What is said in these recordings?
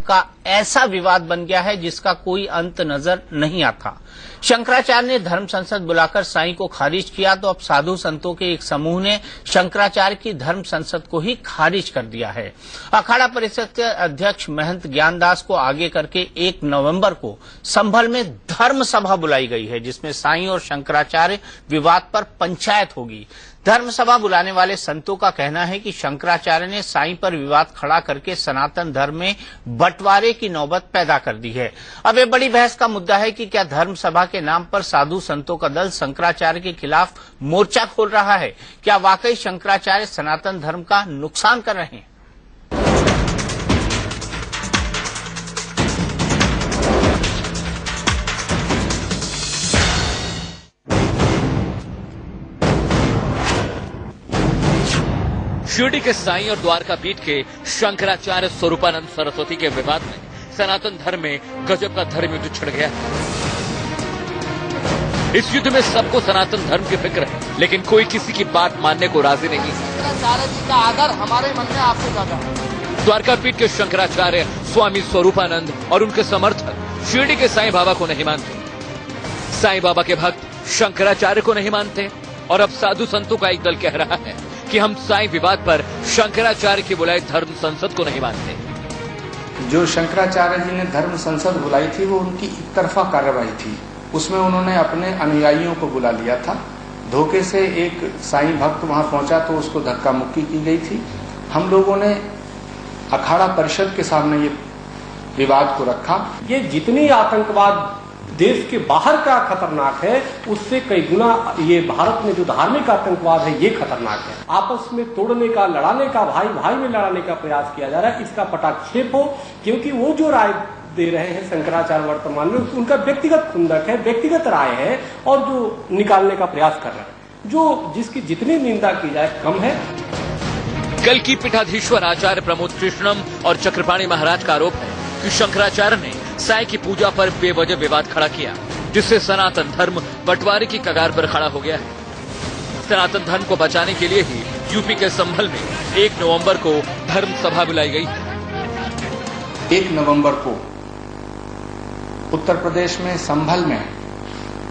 का ऐसा विवाद बन गया है जिसका कोई अंत नजर नहीं आता। शंकराचार्य ने धर्म संसद बुलाकर साईं को खारिज किया तो अब साधु संतों के एक समूह ने शंकराचार्य की धर्म संसद को ही खारिज कर दिया है। अखाड़ा परिषद के अध्यक्ष महंत ज्ञानदास को आगे करके 1 नवंबर को संभल में धर्म सभा बुलाई गई है, जिसमें साईं और शंकराचार्य विवाद पर पंचायत होगी। धर्म सभा बुलाने वाले संतों का कहना है कि शंकराचार्य ने साईं पर विवाद खड़ा करके सनातन धर्म में बंटवारे की नौबत पैदा कर दी है। अब ये बड़ी बहस का मुद्दा है कि क्या धर्म सभा के नाम पर साधु संतों का दल शंकराचार्य के खिलाफ मोर्चा खोल रहा है? क्या वाकई शंकराचार्य सनातन धर्म का नुकसान कर रहे हैं? शिरडी के साईं और द्वारका पीठ के शंकराचार्य स्वरूपानंद सरस्वती के विवाद में सनातन धर्म में गजब का धर्म युद्ध छिड़ गया। इस युद्ध में सबको सनातन धर्म की फिक्र है, लेकिन कोई किसी की बात मानने को राजी नहीं। शंकराचार्य जी का आदर हमारे मन में आपसे ज्यादा है। द्वारका पीठ के शंकराचार्य स्वामी स्वरूपानंद और उनके समर्थक शिरडी के साईं बाबा को नहीं मानते। साईं बाबा के भक्त शंकराचार्य को नहीं मानते और अब साधु संतों का एक दल कह रहा है कि हम साईं विवाद पर शंकराचार्य की बुलाई धर्म संसद को नहीं मानते। जो शंकराचार्य जी ने धर्म संसद बुलाई थी वो उनकी एक तरफा कार्रवाई थी। उसमें उन्होंने अपने अनुयायियों को बुला लिया था। धोखे से एक साईं भक्त वहां पहुंचा तो उसको धक्का मुक्की की गई थी। हम लोगों ने अखाड़ा परिषद के सामने ये विवाद को रखा। ये जितनी आतंकवाद देश के बाहर का खतरनाक है, उससे कई गुना ये भारत में जो धार्मिक आतंकवाद है ये खतरनाक है। आपस में तोड़ने का, लड़ाने का, भाई भाई में लड़ाने का प्रयास किया जा रहा है। इसका पटाक्षेप हो, क्योंकि वो जो राय दे रहे हैं शंकराचार्य वर्तमान में, उनका व्यक्तिगत खुंदक है, व्यक्तिगत राय है और जो निकालने का प्रयास कर रहे हैं, जो जिसकी जितनी निंदा की जाए कम है। कल की पीठाधीश्वर आचार्य प्रमोद कृष्णम और चक्रपाणी महाराज का आरोप है कि शंकराचार्य ने साईं की पूजा पर बेवजह विवाद खड़ा किया, जिससे सनातन धर्म बंटवारे की कगार पर खड़ा हो गया है। सनातन धर्म को बचाने के लिए ही यूपी के संभल में 1 नवंबर को धर्म सभा बुलाई गई। 1 नवंबर को उत्तर प्रदेश में संभल में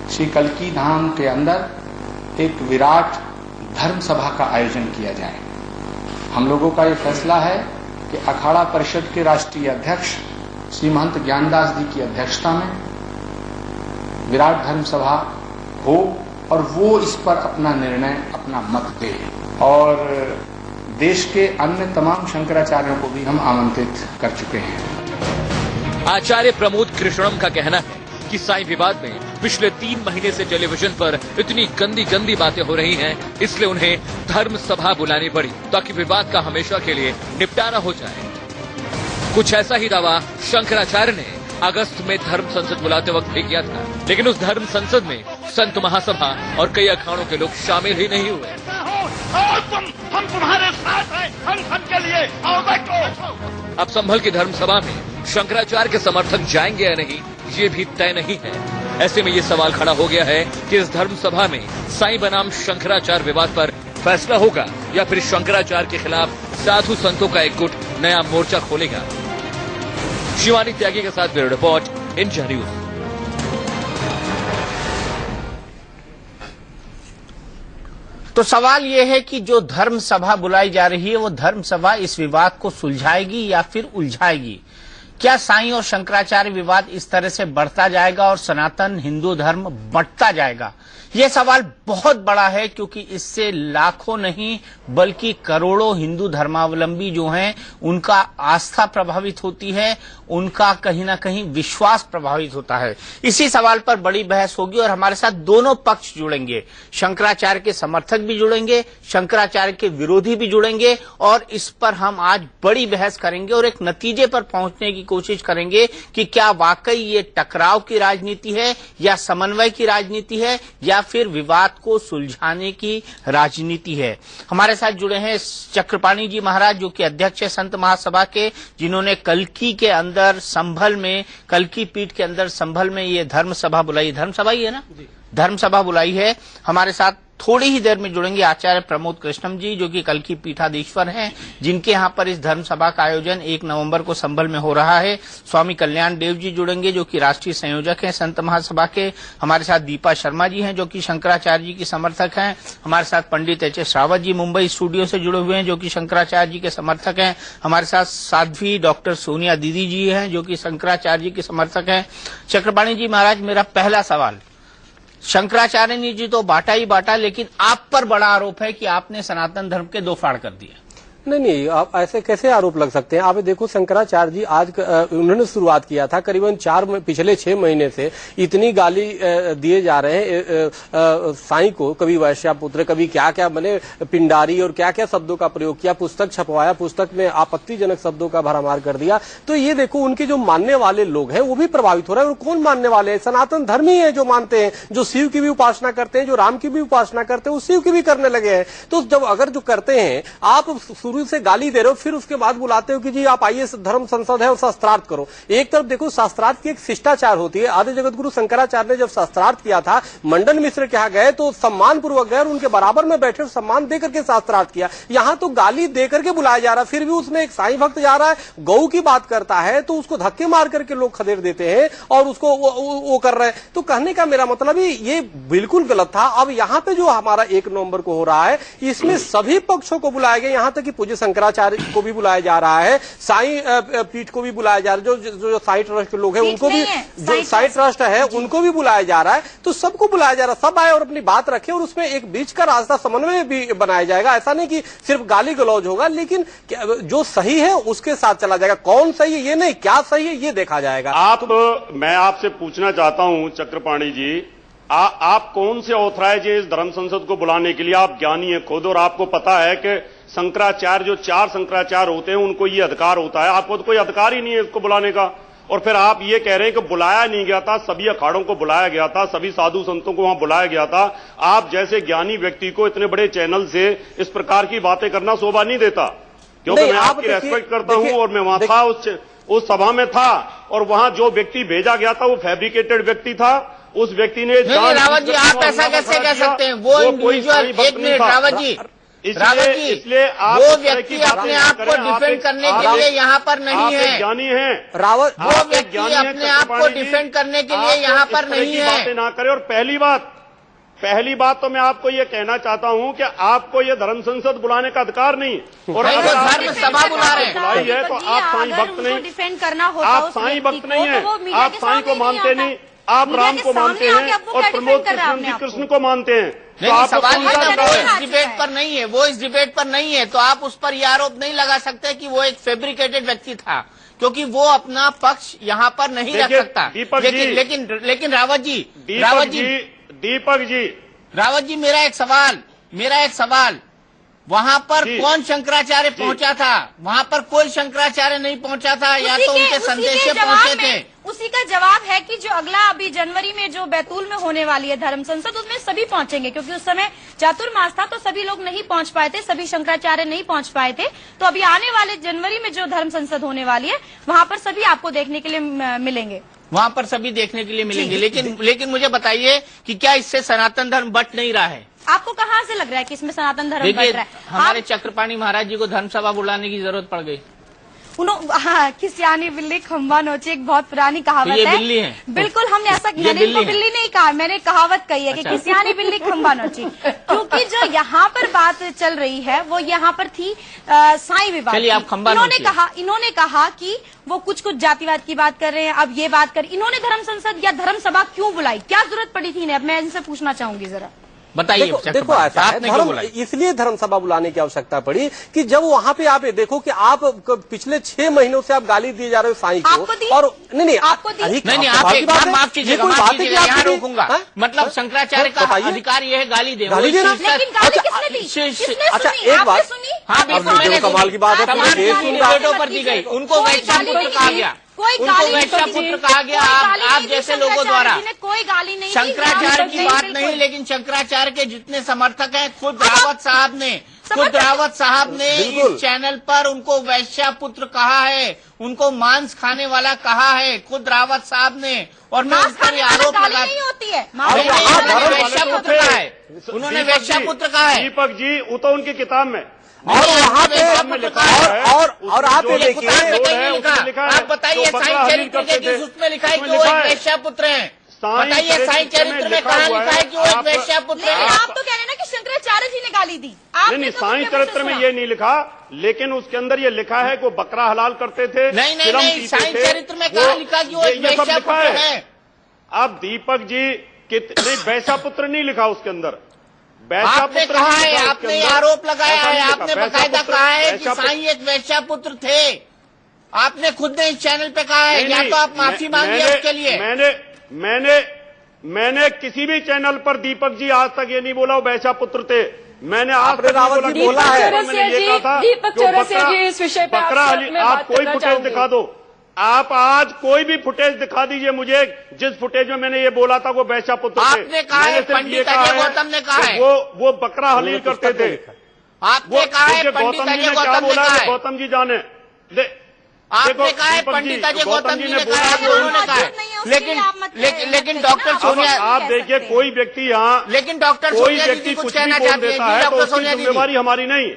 श्री कल्की धाम के अंदर एक विराट धर्म सभा का आयोजन किया जाए। हम लोगों का ये फैसला है कि अखाड़ा परिषद के राष्ट्रीय अध्यक्ष श्री महंत ज्ञानदास जी की अध्यक्षता में विराट धर्म सभा हो और वो इस पर अपना निर्णय, अपना मत दे। और देश के अन्य तमाम शंकराचार्यों को भी हम आमंत्रित कर चुके हैं। आचार्य प्रमोद कृष्णम का कहना है कि साईं विवाद में पिछले 3 महीने से टेलीविजन पर इतनी गंदी गंदी बातें हो रही हैं, इसलिए उन्हें धर्म सभा बुलानी पड़ी ताकि विवाद का हमेशा के लिए निपटारा हो जाए। कुछ ऐसा ही दावा शंकराचार्य ने अगस्त में धर्म संसद बुलाते वक्त भी किया था, लेकिन उस धर्म संसद में संत महासभा और कई अखाड़ों के लोग शामिल ही नहीं हुए। हम तुम्हारे साथ हैं, हम सबके लिए आओ बैठो। अब संभल की धर्म सभा में शंकराचार्य के समर्थक जाएंगे या नहीं, ये भी तय नहीं है। ऐसे में ये सवाल खड़ा हो गया है कि इस धर्म सभा में साईं बनाम शंकराचार्य विवाद पर फैसला होगा या फिर शंकराचार्य के खिलाफ साधु संतों का एक गुट नया मोर्चा खोलेगा। शिवानी त्यागी के साथ ब्यूरो रिपोर्ट, इंडिया न्यूज। तो सवाल यह है कि जो धर्म सभा बुलाई जा रही है वो धर्म सभा इस विवाद को सुलझाएगी या फिर उलझाएगी? क्या साईं और शंकराचार्य विवाद इस तरह से बढ़ता जाएगा और सनातन हिंदू धर्म बंटता जाएगा? यह सवाल बहुत बड़ा है, क्योंकि इससे लाखों नहीं बल्कि करोड़ों हिंदू धर्मावलंबी जो हैं उनका आस्था प्रभावित होती है, उनका कहीं ना कहीं विश्वास प्रभावित होता है। इसी सवाल पर बड़ी बहस होगी और हमारे साथ दोनों पक्ष जुड़ेंगे। शंकराचार्य के समर्थक भी जुड़ेंगे, शंकराचार्य के विरोधी भी जुड़ेंगे और इस पर हम आज बड़ी बहस करेंगे और एक नतीजे पर पहुंचने की कोशिश करेंगे कि क्या वाकई ये टकराव की राजनीति है या समन्वय की राजनीति है या फिर विवाद को सुलझाने की राजनीति है। हमारे साथ जुड़े हैं चक्रपाणी जी महाराज, जो कि अध्यक्ष है संत महासभा के, जिन्होंने कल्की के अंदर संभल में, कल्की पीठ के अंदर संभल में ये धर्म सभा बुलाई। धर्म सभा ही है ना, धर्म सभा बुलाई है। हमारे साथ थोड़ी ही देर में जुड़ेंगे आचार्य प्रमोद कृष्णम जी, जो कि कल की पीठाधीश्वर हैं, जिनके यहाँ पर इस धर्म सभा का आयोजन 1 नवंबर को संभल में हो रहा है। स्वामी कल्याण देव जी जुड़ेंगे, जो कि राष्ट्रीय संयोजक हैं संत महासभा के। हमारे साथ दीपा शर्मा जी हैं, जो कि शंकराचार्य जी की समर्थक हैं। हमारे साथ पंडित एच.एस. रावत जी मुंबई स्टूडियो से जुड़े हुए हैं, जो कि शंकराचार्य जी के समर्थक हैं। हमारे साथ साध्वी डॉक्टर सोनिया दीदी जी हैं, जो कि शंकराचार्य जी के समर्थक हैं। चक्रपाणी जी महाराज, मेरा पहला सवाल, शंकराचार्य जी तो बांटा ही बांटा, लेकिन आप पर बड़ा आरोप है कि आपने सनातन धर्म के 2 फाड़ कर दिए। नहीं, आप ऐसे कैसे आरोप लग सकते हैं? आप देखो, शंकराचार्य जी आज उन्होंने शुरुआत किया था, करीबन पिछले 6 महीने से इतनी गाली दिए जा रहे हैं साईं को, कभी वैश्यापुत्र, कभी क्या क्या बने पिंडारी और क्या क्या शब्दों का प्रयोग किया, पुस्तक छपवाया, पुस्तक में आपत्तिजनक शब्दों का भरामार कर दिया। तो ये देखो, उनके जो मानने वाले लोग हैं वो भी प्रभावित हो रहे हैं। और कौन मानने वाले हैं? सनातन धर्मी है जो मानते हैं, जो शिव की भी उपासना करते हैं, जो राम की भी उपासना करते हैं, वो शिव की भी करने लगे हैं। तो जब अगर जो करते हैं, आप शुरू से गाली दे रहे हो, फिर उसके बाद बुलाते हो कि जी आप आइए धर्म संसद है और शास्त्रार्थ करो। एक तरफ देखो, शास्त्रार्थ की एक शिष्टाचार होती है। आदि जगत गुरु शंकराचार्य ने जब शास्त्रार्थ किया था, मंडन मिश्र के यहाँ गए तो सम्मान पूर्वक गए और उनके बराबर में बैठे सम्मान देकर के शास्त्रार्थ किया। यहाँ तो गाली देकर के बुलाया जा रहा है, फिर भी उसमें एक साईं भक्त जा रहा है, गौ की बात करता है तो उसको धक्के मार करके लोग खदेड़ देते हैं और उसको वो कर रहे हैं। तो कहने का मेरा मतलब ये बिल्कुल गलत था। अब यहाँ पे जो हमारा 1 नवंबर को हो रहा है, इसमें सभी पक्षों को बुलाया गया, यहाँ तक कि पूज्य शंकराचार्य को भी बुलाया जा रहा है, साईं पीठ को भी बुलाया जा रहा है, जो साई ट्रस्ट के लोग हैं उनको भी, जो साई ट्रस्ट है उनको भी बुलाया जा रहा है। तो सबको बुलाया जा रहा है, सब आए और अपनी बात रखे और उसमें एक बीच का रास्ता समन्वय भी बनाया जाएगा। ऐसा नहीं कि सिर्फ गाली गलौज होगा, लेकिन जो सही है उसके साथ चला जाएगा। कौन सही है ये नहीं, क्या सही है ये देखा जाएगा। मैं आपसे पूछना चाहता हूं चक्रपाणी जी, आप कौन से ऑथराइज है इस धर्म संसद को बुलाने के लिए? आप ज्ञानी है खुद और आपको पता है कि शंकराचार्य, जो 4 शंकराचार्य होते हैं, उनको ये अधिकार होता है। आपको तो कोई अधिकार ही नहीं है इसको बुलाने का। और फिर आप ये कह रहे हैं कि बुलाया नहीं गया था, सभी अखाड़ों को बुलाया गया था, सभी साधु संतों को वहां बुलाया गया था। आप जैसे ज्ञानी व्यक्ति को इतने बड़े चैनल से इस प्रकार की बातें करना शोभा नहीं देता, क्योंकि मैं आपकी रेस्पेक्ट करता हूं और मैं वहां था, उस सभा में था, और वहां जो व्यक्ति भेजा गया था वो फैब्रिकेटेड व्यक्ति था। उस व्यक्ति ने रावत जी, आप ऐसा कैसे कह सकते हैं? वो इंडिविजुअल, 1 मिनट रावत जी, इसलिए वो व्यक्ति अपने आप को डिफेंड करने के लिए यहाँ पर नहीं है। ज्ञानी है रावत, वो व्यक्ति अपने आप को डिफेंड करने के लिए यहाँ पर नहीं है। बातें ना करे। और पहली बात तो मैं आपको ये कहना चाहता हूं कि आपको ये धर्म संसद बुलाने का अधिकार नहीं। और अगर आप धर्म सभा बुला रहे हैं, बुलाई है तो आप साईं भक्त नहीं, डिफेंड करना होता, आप साईं भक्त नहीं है, आप साईं को मानते नहीं, आप राम को मानते हैं और प्रमोद कृष्ण को मानते हैं। नहीं, सवाल ये था, वो इस डिबेट पर नहीं है, वो इस डिबेट पर नहीं है, तो आप उस पर यह आरोप नहीं लगा सकते कि वो एक फैब्रिकेटेड व्यक्ति था, क्योंकि वो अपना पक्ष यहाँ पर नहीं रख सकता। लेकिन रावत जी, मेरा एक सवाल, वहां पर कौन शंकराचार्य पहुंचा था? वहां पर कोई शंकराचार्य नहीं पहुंचा था, या तो उनके संदेश पहुंचे थे। उसी का जवाब है कि जो अगला अभी जनवरी में जो बैतूल में होने वाली है धर्म संसद, उसमें सभी पहुंचेंगे, क्योंकि उस समय चातुर्मास था तो सभी लोग नहीं पहुंच पाए थे, सभी शंकराचार्य नहीं पहुंच पाए थे। तो अभी आने वाले जनवरी में जो धर्म संसद होने वाली है, वहां पर सभी आपको देखने के लिए मिलेंगे। वहां पर सभी देखने के लिए मिलेंगे। लेकिन मुझे बताइए कि क्या इससे सनातन धर्म बट नहीं रहा है? आपको कहाँ से लग रहा है कि इसमें सनातन धर्म बट रहा है? हमारे चक्रपाणी महाराज जी को धर्म सभा बुलाने की जरूरत पड़ गई। हाँ, किसियानी बिल्ली खंबा नोचे, एक बहुत पुरानी कहावत तो ये बिल्ली है? बिल्कुल, हमने ऐसा बिल्ली नहीं कहा, मैंने कहावत कही है कि किसियानी बिल्ली खंबा नोची, क्योंकि जो यहाँ पर बात चल रही है वो यहाँ पर थी साईं विवाद। इन्होंने कहा कि वो कुछ जातिवाद की बात कर रहे हैं, अब ये बात कर, इन्होंने धर्म संसद या धर्म सभा क्यों बुलाई, क्या जरूरत पड़ी थी इन्हें? अब मैं इनसे पूछना चाहूंगी जरा। बताइए। देखो ऐसा है, इसलिए धर्म सभा बुलाने की आवश्यकता पड़ी कि जब वहां पे आप देखो कि आप पिछले 6 महीनों से आप गाली दिए जा रहे हो साईं को, और नहीं आपको नहीं, आप माफ कीजिएगा, यहाँ रोकूंगा। मतलब शंकराचार्य का अधिकार ये है गाली देना। अच्छा, एक बात, हाँ, कमाल की बात है, पर दी गई, उनको वैश्यापुत्र कहा गया, कोई उनको गाली वैश्या पुत्र कहा गया आप जैसे लोगों द्वारा। कोई गाली नहीं, शंकराचार्य की बात नहीं, लेकिन शंकराचार्य के जितने समर्थक हैं, खुद रावत साहब ने इस चैनल पर उनको वैश्या पुत्र कहा है, उनको मांस खाने वाला कहा है, खुद रावत साहब ने। और मैं उस पर आरोप लगा होती है वैश्या पुत्र कहा है, उन्होंने वैश्या पुत्र कहा है। दीपक जी, वो तो उनकी किताब में और वहाँ पे लिखा है और आप ये देखिए, आप बताइए साईं चरित्र के जिस उसमें लिखा है कि वो एक वैश्या पुत्र है, बताइए साईं चरित्र में कहाँ लिखा है कि वो एक वैश्या पुत्र है? आप तो कह रहे हैं ना कि शंकराचार्य जी ने गाली दी। नहीं, साईं चरित्र में ये नहीं लिखा, लेकिन उसके अंदर ये लिखा है कि वो बकरा हलाल करते थे। नहीं, साईं चरित्र में कहाँ लिखा कि वो एक वैश्या पुत्र है? अब दीपक जी नहीं, वैश्या पुत्र नहीं लिखा उसके अंदर, आपने कहा है, आपने आरोप लगाया है, आपने बकायदा कहा है कि साईं एक वैश्या पुत्र थे, आपने खुद ने इस चैनल पे कहा है। या तो आप माफी मांगिए उसके लिए। मैंने किसी भी चैनल पर दीपक जी आज तक ये नहीं बोला वो वैश्या पुत्र थे। मैंने आज तक रावत जी बोला है। दीपक चौरसिया जी, इस विषय पे आप कोई फुटेज दिखा दो, आप आज कोई भी फुटेज दिखा दीजिए मुझे, जिस फुटेज में मैंने ये बोला था वो वैश्या पुत्र थे। आपने कहा है, पंडित अजय गौतम ने कहा है वो बकरा हलील करते थे। आपने कहा है, गौतम जी ने क्या बोला, गौतम जी जाने। आपने कहा है, पंडित अजय गौतम जी ने कहा है, उन्होंने कहा है, लेकिन डॉक्टर सोनिया, आप देखिए कोई व्यक्ति यहाँ, लेकिन डॉक्टर कोई व्यक्ति कुछ कहना चाहता है तो उसकी जिम्मेवारी हमारी नहीं।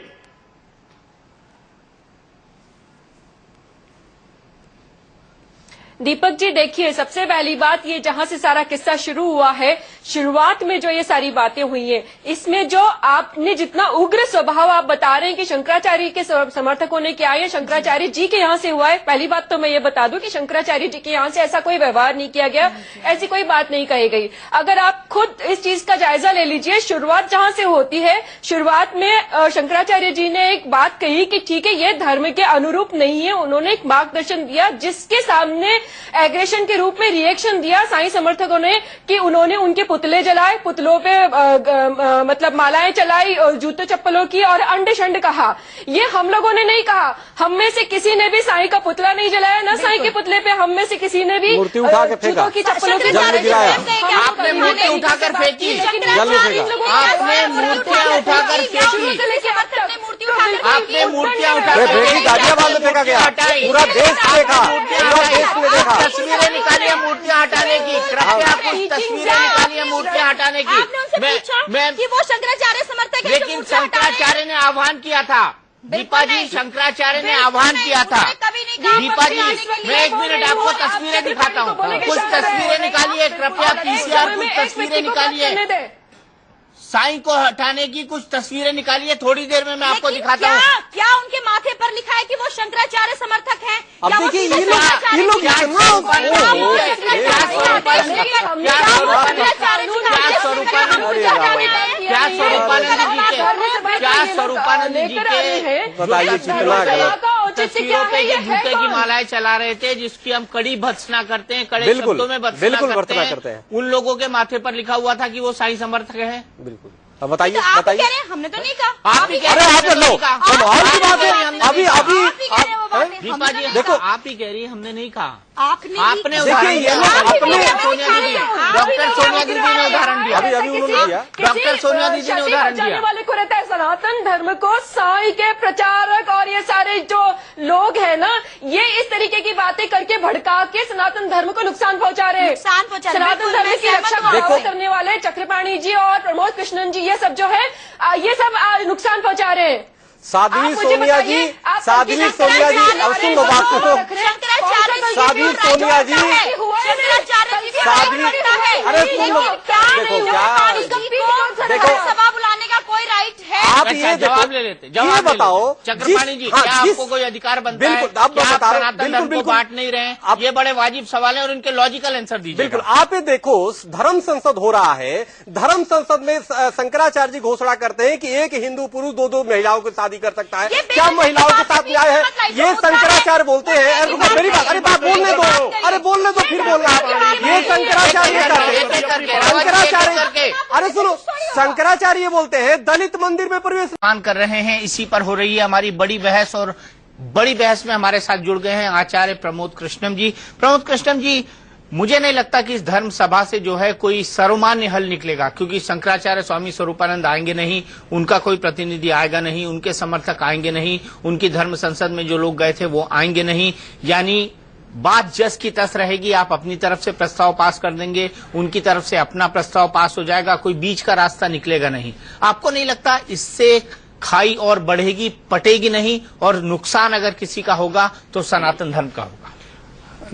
दीपक जी देखिए, सबसे पहली बात ये जहां से सारा किस्सा शुरू हुआ है, शुरुआत में जो ये सारी बातें हुई हैं, इसमें जो आपने जितना उग्र स्वभाव आप बता रहे हैं कि शंकराचार्य के समर्थकों ने किया है, शंकराचार्य जी के यहाँ से हुआ है। पहली बात तो मैं ये बता दूं कि शंकराचार्य जी के यहाँ से ऐसा कोई व्यवहार नहीं किया गया, ऐसी कोई बात नहीं कही गई। अगर आप खुद इस चीज का जायजा ले लीजिए, शुरुआत जहां से होती है, शुरुआत में शंकराचार्य जी ने एक बात कही कि ठीक है, ये धर्म के अनुरूप नहीं है। उन्होंने एक मार्गदर्शन दिया, जिसके सामने एग्रेशन के रूप में रिएक्शन दिया साईं समर्थकों ने कि उन्होंने उनके पुतले जलाए, पुतलों पे मतलब मालाएं चलाई, जूते चप्पलों की, और अंड शंड कहा। ये हम लोगों ने नहीं कहा, हम में से किसी ने भी साईं का पुतला नहीं जलाया, ना साईं के पुतले पे हम में से किसी ने भी मूर्ति उठा के फेंका, जूतों की चप्पलों की आपने मूर्ति उठाकर फेंकी, आपने मूर्तियां उठाकर फेंकी, आपने मूर्तियां उठाकर गाजियाबाद में फेंका गया, पूरा देश देखा, पूरा देश ने देखा। तस्वीरें निकालिए मूर्तियां हटाने की, कृपया कुछ तस्वीरें निकालिए मूर्तियां हटाने की। मैं कि वो शंकराचार्य समर्थक है, लेकिन शंकराचार्य ने आह्वान किया था, दीपा जी, शंकराचार्य ने आह्वान किया था। दीपा जी, मैं 1 मिनट आपको तस्वीरें दिखाता हूँ, कुछ तस्वीरें निकालिए कृपया, पीसीआर कुछ तस्वीरें निकालिए, साईं को हटाने की कुछ तस्वीरें निकालिए, थोड़ी देर में मैं आपको दिखाता हूँ। क्या उनके माथे पर लिखा है कि वो शंकराचार्य समर्थक हैं? अब देखिए ये लोग क्या स्वरूपानंद जी के बताइए कितना तस्वीरों पे ये जूते की मालाएं चला रहे थे, जिसकी हम कड़ी भत्सना करते हैं, कड़े शब्दों में भत्सना करते हैं। उन लोगों के माथे पर लिखा हुआ था कि वो साईं समर्थक है। बिल्कुल, अब बताइए तो बताइए। हमने तो नहीं कहा, आप ही कह रहे हैं, अभी दीपा जी देखो, आप ही कह रही है, हमने नहीं कहा, आपने आपने उदाहरण दिया, डॉक्टर सोनिया दीदी ने उदाहरण दिया, अभी उन्होंने दिया, डॉक्टर सोनिया दीदी ने उदाहरण दिया। वाले को रहता है सनातन धर्म को साईं के प्रचारक और ये सारे जो लोग हैं ना, ये इस तरीके की बातें करके भड़का के सनातन धर्म को नुकसान पहुंचा रहे हैं। सनातन धर्म की रक्षा करने वाले चक्रपाणी जी और प्रमोद कृष्णन जी, ये सब जो है, ये सब नुकसान पहुंचा रहे हैं। साध्वी सोनिया जी, साध्वी सोनिया जी, अब सुन लो बात को, साध्वी सोनिया जी, साध्वी, अरे सुन लो, देखो क्या, देखो सभा बुलाने का कोई राइट है? आप ये जवाब ले लेते, ये बताओ चक्रपाणी जी, क्या आपको कोई अधिकार बनता है? बिल्कुल, आप सनातन धर्म को बांट नहीं रहे हैं? ये बड़े वाजिब सवाल है और इनके लॉजिकल आंसर दीजिए। बिल्कुल, आप ये देखो, धर्म संसद हो रहा है, धर्म संसद में शंकराचार्य जी घोषणा करते हैं कि एक हिंदू पुरुष 2 महिलाओं की शादी कर सकता है। क्या महिलाओं के साथ न्याय है? ये शंकराचार्य बोलते हैं। मेरी बात, अरे बात बोलने दो, अरे बोलने दो, फिर बोलना। ये शंकराचार्य शंकराचार्य, अरे सुनो, शंकराचार्य बोलते हैं दलित मंदिर में प्रवेश कर रहे हैं, इसी पर हो रही है हमारी बड़ी बहस। और बड़ी बहस में हमारे साथ जुड़ गए हैं आचार्य प्रमोद कृष्णम जी। प्रमोद कृष्णम जी, मुझे नहीं लगता कि इस धर्म सभा से जो है कोई सर्वमान्य हल निकलेगा, क्योंकि शंकराचार्य स्वामी स्वरूपानंद आएंगे नहीं, उनका कोई प्रतिनिधि आएगा नहीं, उनके समर्थक आएंगे नहीं, उनकी धर्म संसद में जो लोग गए थे वो आएंगे नहीं। यानी बात जस की तस रहेगी, आप अपनी तरफ से प्रस्ताव पास कर देंगे, उनकी तरफ से अपना प्रस्ताव पास हो जाएगा, कोई बीच का रास्ता निकलेगा नहीं। आपको नहीं लगता इससे खाई और बढ़ेगी, पटेगी नहीं, और नुकसान अगर किसी का होगा तो सनातन धर्म का होगा?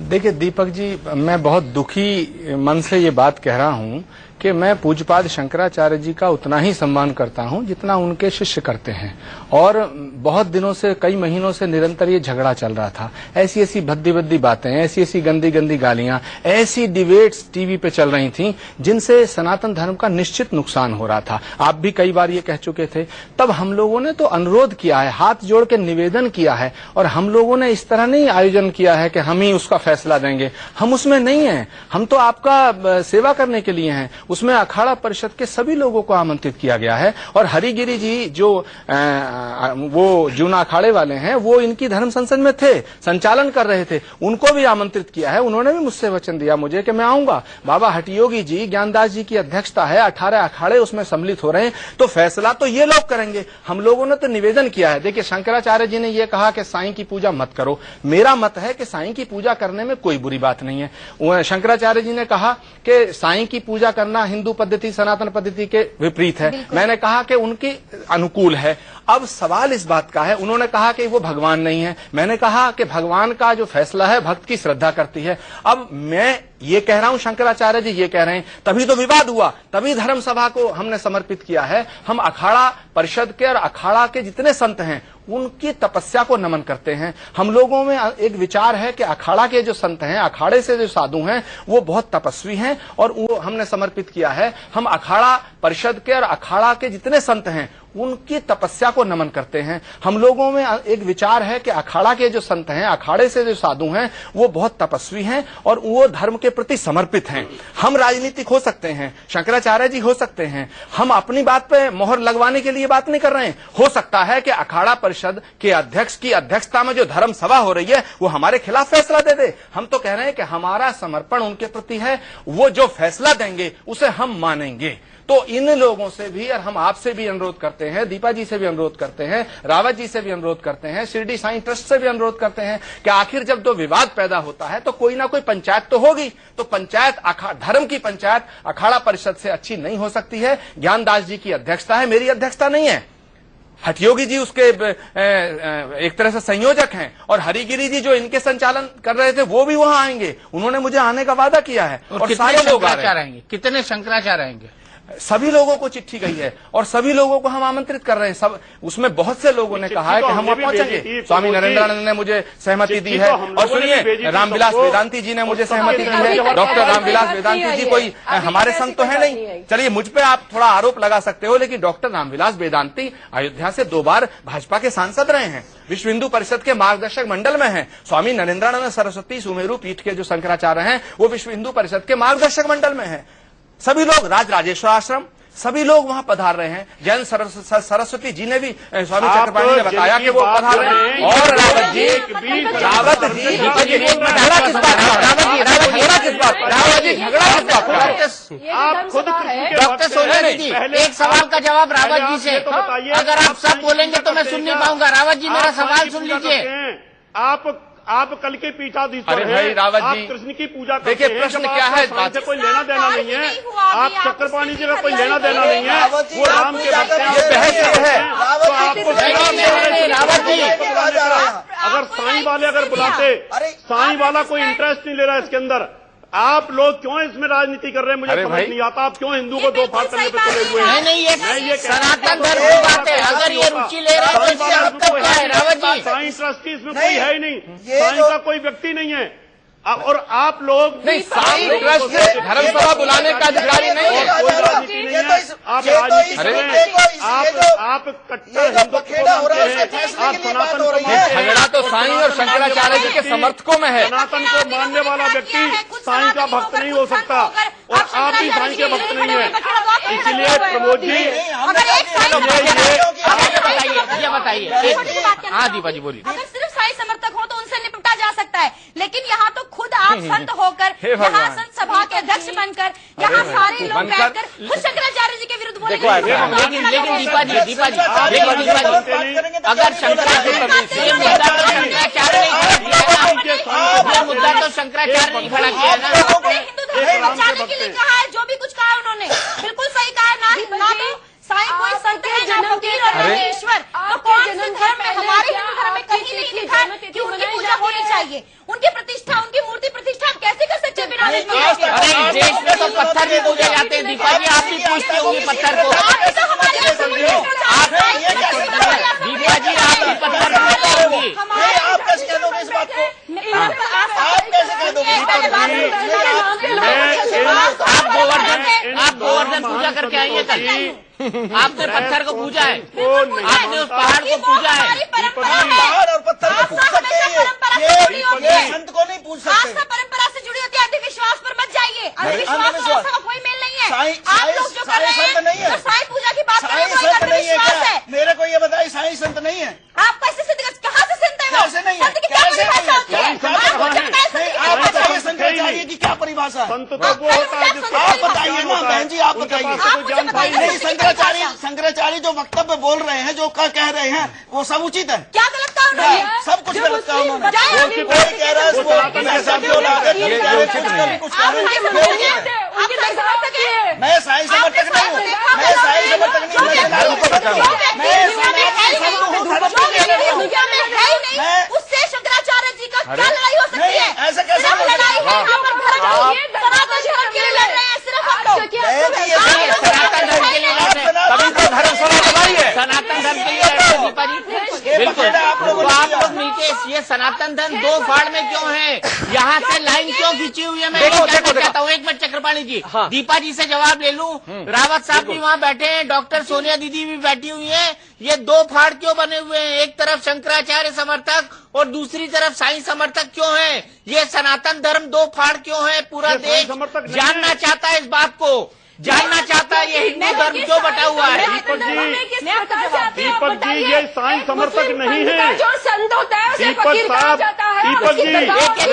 देखिए दीपक जी, मैं बहुत दुखी मन से ये बात कह रहा हूँ कि मैं पूज्यपाद शंकराचार्य जी का उतना ही सम्मान करता हूं जितना उनके शिष्य करते हैं। और बहुत दिनों से, कई महीनों से निरंतर ये झगड़ा चल रहा था। ऐसी ऐसी भद्दी भद्दी बातें, ऐसी ऐसी गंदी गंदी गालियां, ऐसी डिबेट्स टीवी पे चल रही थीं जिनसे सनातन धर्म का निश्चित नुकसान हो रहा था। आप भी कई बार ये कह चुके थे। तब हम लोगों ने तो अनुरोध किया है, हाथ जोड़ के निवेदन किया है, और हम लोगों ने इस तरह नहीं आयोजन किया है कि हम ही उसका फैसला देंगे। हम उसमें नहीं है, हम तो आपका सेवा करने के लिए हैं। उसमें अखाड़ा परिषद के सभी लोगों को आमंत्रित किया गया है, और हरिगिरी जी जो वो जूना अखाड़े वाले हैं, वो इनकी धर्म संसद में थे, संचालन कर रहे थे, उनको भी आमंत्रित किया है। उन्होंने भी मुझसे वचन दिया मुझे कि मैं आऊंगा। बाबा हठयोगी जी, ज्ञानदास जी की अध्यक्षता है, 18 अखाड़े उसमें सम्मिलित हो रहे हैं, तो फैसला तो ये लोग करेंगे। हम लोगों ने तो निवेदन किया है। देखिए, शंकराचार्य जी ने यह कहा कि साईं की पूजा मत करो। मेरा मत है कि साईं की पूजा करने में कोई बुरी बात नहीं है। शंकराचार्य जी ने कहा कि साईं की पूजा करना हिंदू पद्धति, सनातन पद्धति के विपरीत है। मैंने कहा कि उनकी अनुकूल है। अब सवाल इस बात का है, उन्होंने कहा कि वो भगवान नहीं है, मैंने कहा कि भगवान का जो फैसला है भक्त की श्रद्धा करती है। अब मैं ये कह रहा हूं, शंकराचार्य जी ये कह रहे हैं, तभी तो विवाद हुआ, तभी धर्म सभा को हमने समर्पित किया है। हम अखाड़ा परिषद के और अखाड़ा के जितने संत हैं उनकी तपस्या को नमन करते हैं। हम लोगों में एक विचार है कि अखाड़ा के जो संत हैं, अखाड़े से जो साधु हैं, वो बहुत तपस्वी हैं, और वो हमने समर्पित किया है। हम अखाड़ा परिषद के और अखाड़ा के जितने संत हैं उनकी तपस्या को नमन करते हैं। हम लोगों में एक विचार है कि अखाड़ा के जो संत हैं, अखाड़े से जो साधु हैं, वो बहुत तपस्वी हैं और वो धर्म के प्रति समर्पित हैं। हम राजनीतिक हो सकते हैं, शंकराचार्य जी हो सकते हैं, हम अपनी बात पे मोहर लगवाने के लिए बात नहीं कर रहे हैं। हो सकता है कि अखाड़ा परिषद के अध्यक्ष की अध्यक्षता में जो धर्म सभा हो रही है वो हमारे खिलाफ फैसला दे दे। हम तो कह रहे हैं कि हमारा समर्पण उनके प्रति है, वो जो फैसला देंगे उसे हम मानेंगे। तो इन लोगों से भी और हम आपसे भी अनुरोध करते हैं, दीपा जी से भी अनुरोध करते हैं, रावत जी से भी अनुरोध करते हैं, शिरडी साईं ट्रस्ट से भी अनुरोध करते हैं कि आखिर जब दो विवाद पैदा होता है तो कोई ना कोई पंचायत तो होगी। तो पंचायत, धर्म की पंचायत अखाड़ा परिषद से अच्छी नहीं हो सकती है। ज्ञानदास जी की अध्यक्षता है, मेरी अध्यक्षता नहीं है। हठयोगी जी उसके एक तरह से संयोजक हैं, और हरिगिरी जी जो इनके संचालन कर रहे थे वो भी वहां आएंगे। उन्होंने मुझे आने का वादा किया है। और सारे लोग आएंगे। कितने शंकराचार्य आएंगे? सभी लोगों को चिट्ठी गई है और सभी लोगों को हम आमंत्रित कर रहे हैं। सब उसमें बहुत से लोगों ने कहा है कि हम वहां पहुंचेंगे। स्वामी नरेंद्रानंद ने मुझे सहमति दी है, और सुनिए, रामविलास वेदांती जी ने मुझे सहमति दी है। डॉक्टर रामविलास वेदांती जी कोई हमारे संत तो है नहीं। चलिए, मुझ पे आप थोड़ा आरोप लगा सकते हो, लेकिन डॉक्टर रामविलास वेदांती अयोध्या से 2 बार भाजपा के सांसद रहे हैं, विश्व हिंदू परिषद के मार्गदर्शक मंडल में हैं। स्वामी नरेंद्रानंद सरस्वती सुमेरु पीठ के जो शंकराचार्य हैं वो विश्व हिंदू परिषद के मार्गदर्शक मंडल में है। सभी लोग, राजराजेश्वर आश्रम, सभी लोग वहां पधार रहे हैं। जैन सरस्वती जी ने भी, स्वामी चक्रपाणी ने बताया कि वो पधार रहे हैं। और रावत जी झगड़ा किस बात? आप खुद डॉक्टर सोनाली जी, एक सवाल का जवाब रावत जी से। अगर आप सब बोलेंगे तो मैं सुन नहीं पाऊंगा। रावत जी, मेरा सवाल सुन लीजिए। आप कल के पीठाधीश हैं, भाई रावत जी, कृष्ण की पूजा करते देखिए, प्रश्न क्या है, बात से कोई लेना देना नहीं है। आप चक्रपाणी जी का कोई लेना देना नहीं है, वो राम के भक्त हैं। ये बहस है। तो आपको रावत जी, अगर साईं वाले अगर बुलाते, साईं वाला कोई इंटरेस्ट नहीं ले रहा है इसके अंदर, आप लोग क्यों इसमें राजनीति कर रहे हैं? मुझे समझ नहीं आता आप क्यों हिंदू को दो फाड़ करने पे चले हुए हैं। नहीं, ये सनातन धर्म की बात है। अगर ये रुचि ले रहे हैं तो इससे मतलब क्या है? रावत जी, साईं ट्रस्टी इसमें कोई है ही नहीं, साईं का कोई व्यक्ति नहीं है। और आप लोग नहीं, साईं ट्रस्ट से धर्म सभा बुलाने का अधिकारी नहीं है। कोई राजनीति नहीं है। आप राजनीति कर रहे हैं, आप कट्टर हिंदुत्व को मानते हैं, आप सनातन को मानते हैं। झगड़ा तो साईं और शंकराचार्य जी के समर्थकों में है। सनातन को मानने वाला व्यक्ति साईं का भक्त नहीं हो सकता, और आप भी साईं के भक्त नहीं है। इसलिए प्रमोद जी, ये बताइए। हाँ दीपा जी बोलिए। साईं समर्थक हो तो उनसे निपटा जा सकता है, लेकिन यहाँ तो खुद आप संत होकर, यहाँ संत सभा के अध्यक्ष बनकर, यहाँ सारे लोग बैठकर खुद शंकराचार्य जी के विरुद्ध बोले। लेकिन दीपा जी अगर शंकराचार्य मुद्दा तो शंकराचार्य ने खड़ा किया ना, हिंदू धर्म को बचाने के लिए कहा है, जो भी कुछ कहा उन्होंने बिल्कुल सही कहा है। ना तो साईं कोई संत है, ना फकीर और ना ईश्वर, तो कौन सा धर्म है? हमारे हिंदू धर्म में कहीं नहीं लिखा है कि उनकी पूजा होनी चाहिए, उनकी प्रतिष्ठा, उनकी मूर्ति प्रतिष्ठा आप कैसे कर सकते हैं बिना? अरे देश में तो पत्थर भी पूजे जाते हैं दीपा जी, आप भी पूछते होंगे पत्थर को। दीपा जी आप भी पत्थर पूछते होंगे, आप कैसे कह दोगे इस बात को? आप कैसे कह दोगे? आप गोवर्धन पूजा करके आई है कल, आपने पत्थर को पूजा है, आपने उस पहाड़ को पूजा है। पहाड़ और पत्थर को पूछ सकते हैं, ये संत को नहीं पूछ सकते। आस्था परंपरा से जुड़ी होती है, अंधविश्वास पर मत जाइए। अंधविश्वास का कोई मेल नहीं है। आप लोग जो कर रहे हैं साईं पूजा की बात कर रहे हैं, अंधविश्वास है। मेरे को ये बताइए, साईं संत नहीं है? आप कैसे सिद्ध, कहाँ से संत है वो? कैसे नहीं है? संत की क्या परिभाषा होती है? आप बताइए शंकराचार्य की क्या परिभाषा? संत तो वो होता है जिसको आप बताइए ना बहन जी, आप बताइए। शंकराचार्य जो वक्तव्य बोल रहे हैं, जो कह रहे हैं, वो सब उचित है? क्या गलत कहा उन्होंने? सब कुछ गलत कहा उन्होंने। कोई कह रहा है मैं साईं समर्थक नहीं हूँ, मैं साईं समर्थक नहीं हूँ, उससे शंकराचार्य जी का क्या लड़ाई हो सकती है? ऐसा कैसे लड़ाई है? सनातन धर्म के लिए लड़ रहे हैं सिर्फ हम लोग। सनातन धर्म के लिए लड़ रहे हैं, तभी तो धर्म सभा बनाई है। सनातन धर्म के लिए लड़ रहे हैं दीपा जी, बिल्कुल। तो आप लोग मिलके ये सनातन धर्म दो फाड़ में क्यों है? यहाँ से लाइन क्यों खींची हुई है? मैं कहना चाहता हूँ, एक मिनट चक्रपाणी जी, दीपा जी से जवाब ले लूं। रावत साहब भी वहाँ बैठे हैं, डॉक्टर सोनिया दीदी भी बैठी हुई है, ये दो फाड़ क्यों बने हुए हैं? एक तरफ शंकराचार्य समर्थक और दूसरी तरफ साईं समर्थक क्यों है? ये सनातन धर्म दो फाड़ क्यों है? पूरा देश जानना चाहता है इस बात को, जानना चाहता है ये हिंदू धर्म क्यों बटा हुआ है। दीपक जी ये साईं समर्थक नहीं है। जो संत होता है उसे फकीर कहा जाता है। दीपक जी एक एक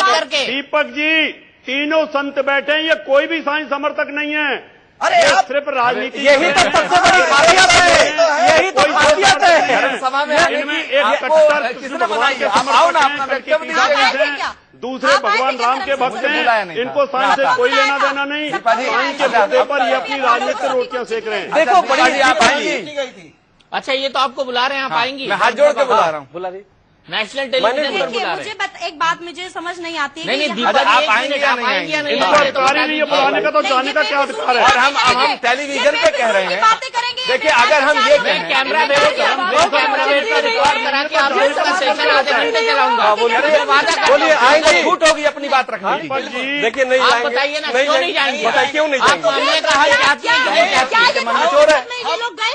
करके दीपक जी तीनों संत बैठे हैं, ये कोई भी साईं समर्थक नहीं है। अरे सिर्फ राजनीति, यही तो सबसे बड़ी खासियत है, यही तो खासियत है। सभा में इनमें एक कट्टर कृष्ण भगवान के समर्थक हैं, दूसरे भगवान राम के भक्त हैं, इनको साईं से कोई लेना देना नहीं। साईं के मुद्दे पर ये अपनी राजनीतिक रोटियां सेक रहे हैं। देखो बड़ी आप आएंगी। अच्छा ये तो आपको बुला रहे हैं, आप आएंगी? मैं हाथ जोड़ के बुला रहा हूँ, बुला दी। नेशनल टेलीविजन पर बुला रहे हैं। मुझे एक बात मुझे समझ नहीं आती है। नहीं दीपा आप आएंगे या नहीं आएंगे? इनको अधिकार ही नहीं है बुलाने का, तो जाने का क्या अधिकार है? और हम टेलीविजन पे कह रहे हैं, बातें करेंगे। देखिए अगर हम ये कैमरा वेट का रिकॉर्ड करा के आप इसका सेशन आधे घंटे चलाऊंगा। बोलिए आएंगे, झूठ होगी अपनी बात रखनी। देखिए नहीं आप जाएंगे, बताइए ना क्यों नहीं जाएंगे? बताइए क्यों नहीं आप हमने कहा चाहती है ये लोग गए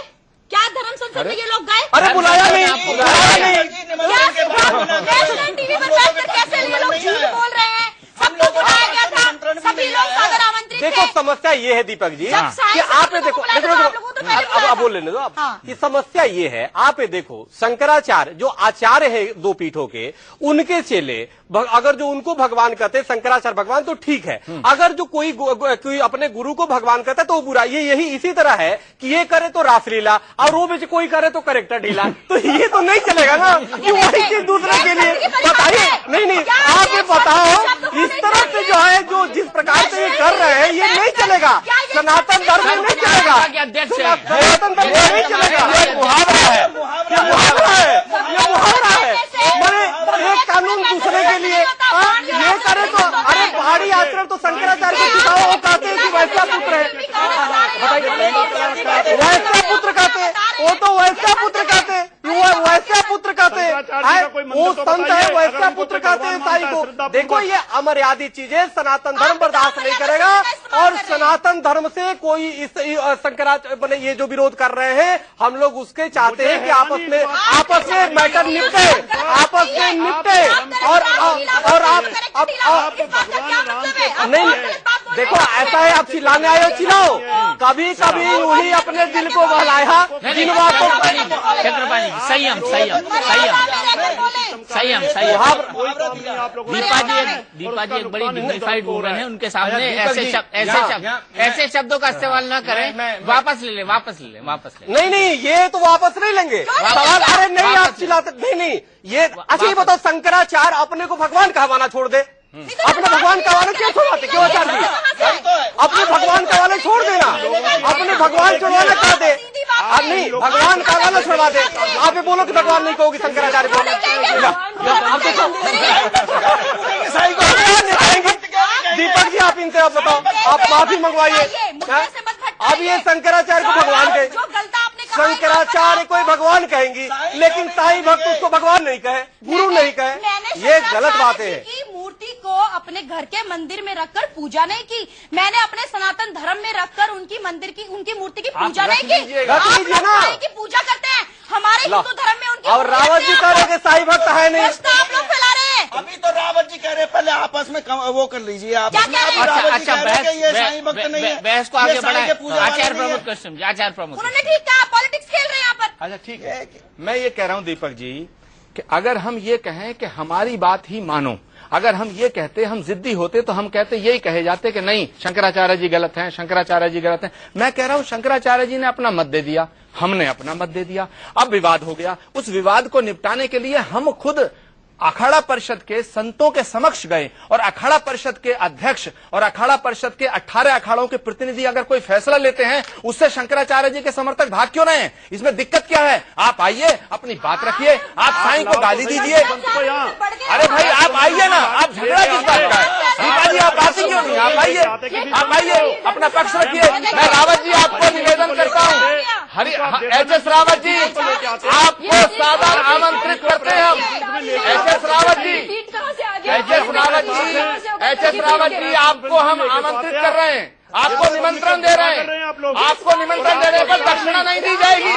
क्या? धर्म संसद में ये लोग गए? अरे बुलाया नहीं, बुलाया नहीं। नेशनल टीवी पर बैठकर कैसे ये लोग झूठ बोल रहे हैं? सबको बुलाया गया था, सभी लोग सादर आमंत्रित थे। देखो समस्या ये है दीपक जी कि आप ये देखो, अब बोल लेने दो आप। ये समस्या ये है, आप ये देखो शंकराचार्य जो आचार्य है दो पीठों के, उनके चेले अगर जो उनको भगवान कहते हैं शंकराचार्य भगवान तो ठीक है, अगर जो कोई अपने गुरु को भगवान कहता है तो वो बुरा। ये यही इसी तरह है कि ये करे तो रासलीला और वो बेच कोई करे तो करेक्टर ढीला, तो ये तो नहीं चलेगा ना कि वही चीज दूसरे के लिए बताइए। नहीं आप ये बताओ, इस तरह से जो है जो जिस प्रकार से ये कर रहे हैं ये नहीं चलेगा, सनातन धर्म में नहीं चलेगा, सनातन धर्म में नहीं चलेगा। ये मुहावरा है, ये मुहावरा है, ये मुहावरा है। मैंने एक कानून दूसरे के लिए ये करे तो, अरे पहाड़ी आश्रम तो शंकराचार्य को दिखाओ, वो कहते हैं कि वैसा पुत्र है, बताइए वैसा पुत्र कहते, वो तो वैसा पुत्र कहते, वैसा पुत्र कहते, वो संत है वैसा पुत्र कहते हैं साईं को। देखो ये अमर्यादित चीजें सनातन धर्म बर्दाश्त नहीं करेगा, और सनातन धर्म से कोई इस शंकराचार्य ये जो विरोध कर रहे हैं हम लोग उसके चाहते हैं कि आपस में मैटर निपटे, आपस में निपटे। और आप नहीं देखो ऐसा है, आप चिल्लाने आए हो, चिल्लाओ। कभी कभी यूं अपने दिल को बहलाया जिन बातों चक्रपाणी संयम संयम संयम संयम संयम। दीपा जी एक बड़ी डिग्निफाइड वुमन है, उनके सामने ऐसे शब्दों का इस्तेमाल न करें। वापस ले ले। नहीं, ये तो वापस नहीं लेंगे सवाल। अरे नहीं, आप चिल्लाते नहीं। ये अच्छा ये बताओ, शंकराचार्य अपने को भगवान कहवाना छोड़ दे। अपने भगवान कहवाना क्यों छोड़वाते? क्यों आचार्य जी अपने भगवान कहवाना छोड़ देना, अपने भगवान छोड़वाना कह दे। नहीं, भगवान कहवाना छोड़वा दे। आप ये बोलो कि भगवान नहीं कहोगे शंकराचार्य को। दीपक जी आप इनसे आप बताओ, आप माफी मंगवाइए। अब ये शंकराचार्य को भगवान कहे, शंकराचार्य कोई भगवान कहेंगी, लेकिन साईं भक्त उसको भगवान नहीं कहे, गुरु नहीं कहे, ये गलत बात है। मूर्ति को अपने घर के मंदिर में रखकर पूजा नहीं की, मैंने अपने सनातन धर्म में रखकर उनकी मूर्ति की पूजा नहीं की। आप साईं की पूजा करते हैं, हमारे हिंदू धर्म में उनकी। और रावत जी कह रहे साईं भक्त है नहीं, आप लोग फैला रहे हैं। अभी तो रावत जी कह रहे, पहले आपस में वो कर लीजिए आप। अच्छा ये साईं भक्त नहीं है, बहस को आगे बढ़ाएं। आचार्य प्रमोद कृष्ण जी, आचार्य प्रमोद, उन्होंने ठीक कहा, पॉलिटिक्स खेल रहे हैं यहाँ पर। अच्छा ठीक है, मैं ये कह रहा हूँ दीपक जी कि अगर हम ये कहें कि हमारी बात ही मानो, अगर हम ये कहते, हम जिद्दी होते तो हम कहते, यही कहे जाते कि नहीं शंकराचार्य जी गलत हैं, शंकराचार्य जी गलत हैं। मैं कह रहा हूं शंकराचार्य जी ने अपना मत दे दिया, हमने अपना मत दे दिया, अब विवाद हो गया। उस विवाद को निपटाने के लिए हम खुद अखाड़ा परिषद के संतों के समक्ष गए और अखाड़ा परिषद के अध्यक्ष और अखाड़ा परिषद के 18 अखाड़ों के प्रतिनिधि अगर कोई फैसला लेते हैं, उससे शंकराचार्य जी के समर्थक भाग क्यों रहे हैं? इसमें दिक्कत क्या है? आप आइए, अपनी बात रखिए, आप साईं को गाली दीजिए। अरे भाई आप आइए ना, आप झगड़ा किस बात का है? दीपा जी आप बात ही क्यों नहीं? आप आइए, अपना पक्ष रखिए। मैं रावत जी आपको निवेदन करता हूँ, एच.एस. रावत जी आपको सादर आमंत्रित करते हैं हम। एच.एस. रावत जी आपको हम आमंत्रित कर रहे हैं, आपको निमंत्रण दे रहे हैं। आपको निमंत्रण देने पर दक्षिणा नहीं दी जाएगी,